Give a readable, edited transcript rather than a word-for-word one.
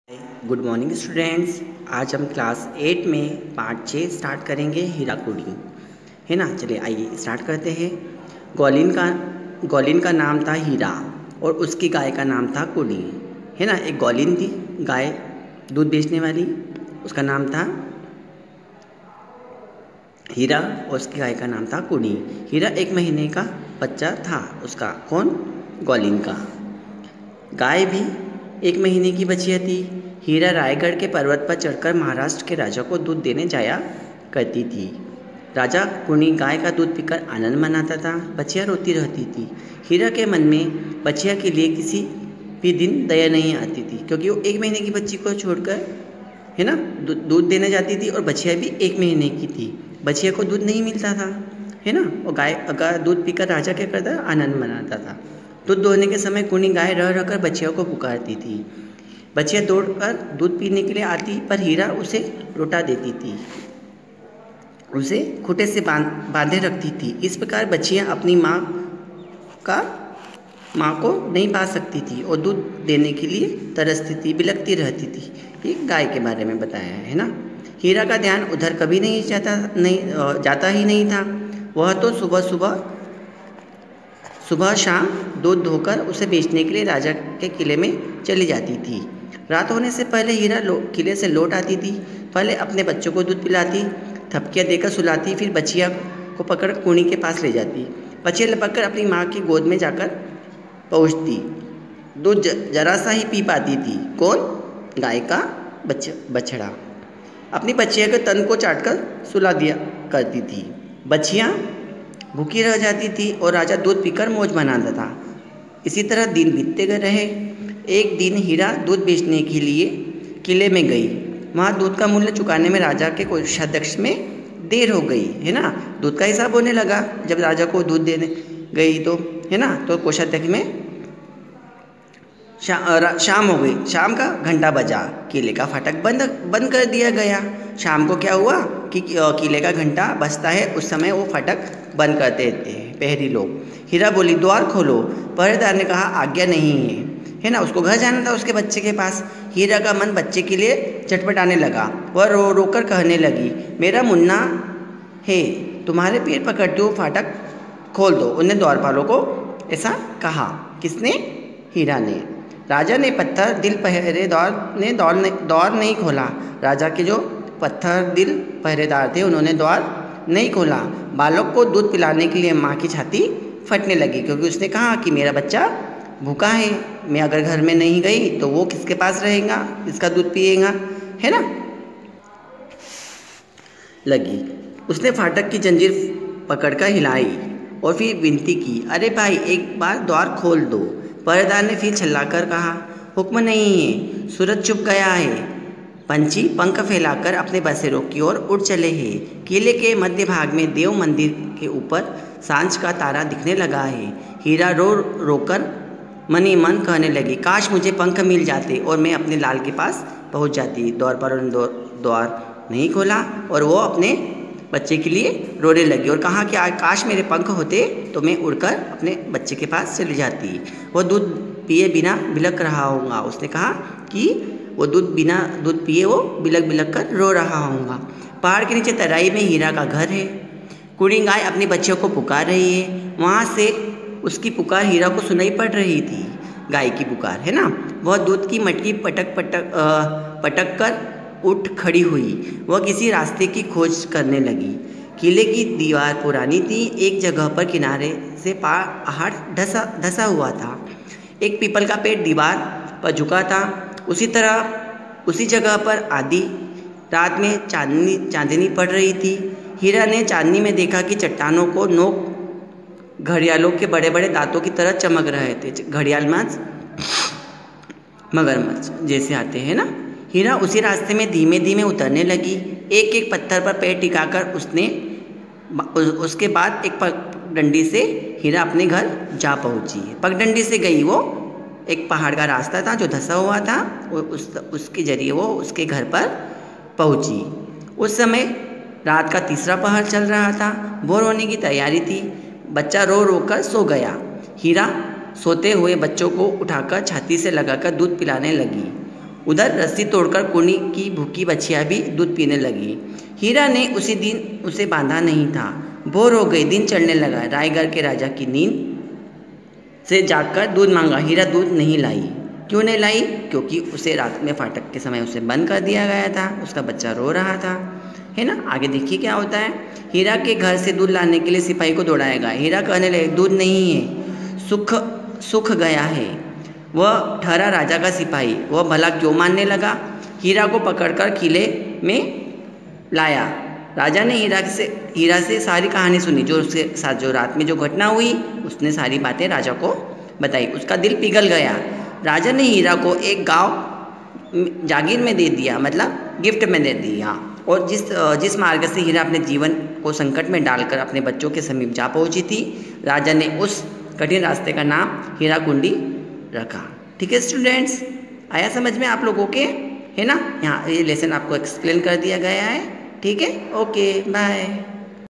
Good morning students. आज हम class 8 में पार्ट 6 स्टार्ट करेंगे हीराकुडी, है ना। चलिए आइए स्टार्ट करते हैं। गौलिन का नाम था हीरा और उसकी गाय का नाम था कुड़ी, है ना। एक गौलिन थी गाय दूध बेचने वाली, उसका नाम था हीरा और उसकी गाय का नाम था कुड़ी। हीरा 1 महीने का बच्चा था उसका, कौन, गौलिन का। गाय भी 1 महीने की बचिया थी। हीरा रायगढ़ के पर्वत पर चढ़कर महाराष्ट्र के राजा को दूध देने जाया करती थी। राजा कुनी गाय का दूध पीकर आनंद मनाता था, बचिया रोती रहती थी। हीरा के मन में बचिया के लिए किसी भी दिन दया नहीं आती थी, क्योंकि वो 1 महीने की बच्ची को छोड़कर, है ना, दूध देने जाती थी और बचिया भी 1 महीने की थी। बचिया को दूध नहीं मिलता था, है ना। और गाय अगर दूध पीकर राजा क्या करता, आनंद मनाता था। दूध दोहने के समय कुनी गाय रह रहकर बचिया को पुकारती थी। बचिया दौड़कर दूध पीने के लिए आती, पर हीरा उसे लौटा देती थी, उसे खूंटे से बांधे रखती थी। इस प्रकार बचिया अपनी माँ को नहीं पा सकती थी और दूध देने के लिए तरसती थी, बिलखती रहती थी। ये गाय के बारे में बताया है ना। हीरा का ध्यान उधर कभी नहीं जाता ही नहीं था। वह तो सुबह शाम दूध धोकर उसे बेचने के लिए राजा के किले में चली जाती थी। रात होने से पहले हीरा किले से लौट आती थी। पहले अपने बच्चों को दूध पिलाती, थपकियाँ देकर सुलाती, फिर बचिया को पकड़ कुनी के पास ले जाती। बचिया लपककर अपनी माँ की गोद में जाकर पहुँचती। दूध जरा सा ही पी पाती थी, कौन, गाय का बछड़ा। अपनी बचिया के तन को चाटकर सुला दिया करती थी। बचिया भूखी रह जाती थी और राजा दूध पीकर मौज मनाता था। इसी तरह दिन बीतते गए रहे। एक दिन हीरा दूध बेचने के लिए किले में गई। वहाँ दूध का मूल्य चुकाने में राजा के कोषाध्यक्ष में देर हो गई, है ना। दूध का हिसाब होने लगा जब राजा को दूध देने गई तो, है ना। तो कोषाध्यक्ष में शाम हो गई। शाम का घंटा बजा, किले का फाटक बंद कर दिया गया। शाम को क्या हुआ कि किले का घंटा बजता है, उस समय वो फाटक बंद कर देते हैं पहरी लोग। हीरा बोली, द्वार खोलो। पहरेदार ने कहा, आज्ञा नहीं है ना। उसको घर जाना था उसके बच्चे के पास। हीरा का मन बच्चे के लिए चटपटाने लगा। वह रो रो कर कहने लगी, मेरा मुन्ना है, तुम्हारे पैर पकड़ती हूँ, फाटक खोल दो। उन्हें द्वारपालों को ऐसा कहा। किसने, हीरा ने। राजा ने पत्थर दिल पहरेदार ने द्वार नहीं खोला। राजा के जो पत्थर दिल पहरेदार थे उन्होंने द्वार नहीं खोला। बालक को दूध पिलाने के लिए माँ की छाती फटने लगी, क्योंकि उसने कहा कि मेरा बच्चा भूखा है, मैं अगर घर में नहीं गई तो वो किसके पास रहेगा, किसका दूध पिएगा, है ना। लगी। उसने फाटक की जंजीर पकड़कर हिलाई और फिर विनती की, अरे भाई एक बार द्वार खोल दो। पहरेदार ने फिर चिल्लाकर कहा, हुक्म नहीं है, सूरज छुप गया है। पंछी पंख फैलाकर अपने बसेरों की ओर उड़ चले हैं। किले के मध्य भाग में देव मंदिर के ऊपर सांझ का तारा दिखने लगा है। हीरा रो रोकर मनी मन कहने लगी, काश मुझे पंख मिल जाते और मैं अपने लाल के पास पहुंच जाती। द्वारपालों ने द्वार नहीं खोला और वो अपने बच्चे के लिए रोने लगी और कहा कि काश मेरे पंख होते तो मैं उड़कर अपने बच्चे के पास चली जाती। वो दूध पिए बिना बिलख रहा होगा। उसने कहा कि वो बिना दूध पिए वो बिलख कर रो रहा होगा। पहाड़ के नीचे तराई में हीरा का घर है। कुड़ी गाय अपने बच्चों को पुकार रही है। वहाँ से उसकी पुकार हीरा को सुनाई पड़ रही थी, गाय की पुकार, है ना। वह दूध की मटकी पटक कर उठ खड़ी हुई। वह किसी रास्ते की खोज करने लगी। किले की दीवार पुरानी थी। एक जगह पर किनारे से पहाड़ धसा हुआ था। एक पीपल का पेड़ दीवार पर झुका था। उसी जगह पर आधी रात में चांदनी पड़ रही थी। हीरा ने चांदनी में देखा कि चट्टानों को नोक घड़ियालों के बड़े बड़े दांतों की तरह चमक रहे थे। घड़ियाल मगरमच्छ जैसे आते हैं ना। हीरा उसी रास्ते में धीमे धीमे उतरने लगी। एक एक पत्थर पर पैर टिकाकर उसके बाद एक पगडंडी से हीरा अपने घर जा पहुंची। पगडंडी से गई वो एक पहाड़ का रास्ता था जो धंसा हुआ था, उसके जरिए वो उसके घर पर पहुंची। उस समय रात का तीसरा पहर चल रहा था। भोर होने की तैयारी थी। बच्चा रो रो कर सो गया। हीरा सोते हुए बच्चों को उठाकर छाती से लगाकर दूध पिलाने लगी। उधर रस्सी तोड़कर कुनी की भूखी बच्चियाँ भी दूध पीने लगी। हीरा ने उसी दिन उसे बांधा नहीं था। भोर हो गई, दिन चढ़ने लगा। रायगढ़ के राजा की नींद से जागकर दूध मांगा। हीरा दूध नहीं लाई। क्यों नहीं लाई? क्योंकि उसे रात में फाटक के समय उसे बंद कर दिया गया था। उसका बच्चा रो रहा था, है ना। आगे देखिए क्या होता है। हीरा के घर से दूध लाने के लिए सिपाही को दौड़ाया गया। हीरा कहने लगे, दूध नहीं है, सूख गया है। वह ठहरा राजा का सिपाही। वह भला क्यों मानने लगा। हीरा को पकड़कर किले में लाया। राजा ने हीरा से सारी कहानी सुनी, जो उसके साथ जो रात में जो घटना हुई, उसने सारी बातें राजा को बताई। उसका दिल पिघल गया। राजा ने हीरा को एक गांव जागीर में दे दिया, मतलब गिफ्ट में दे दिया। और जिस मार्ग से हीरा अपने जीवन को संकट में डालकर अपने बच्चों के समीप जा पहुंची थी, राजा ने उस कठिन रास्ते का नाम हीरा कुंडी रखा। ठीक है स्टूडेंट्स, आया समझ में आप लोगों के, है ना। यहाँ ये लेसन आपको एक्सप्लेन कर दिया गया है। ठीक है, ओके बाय।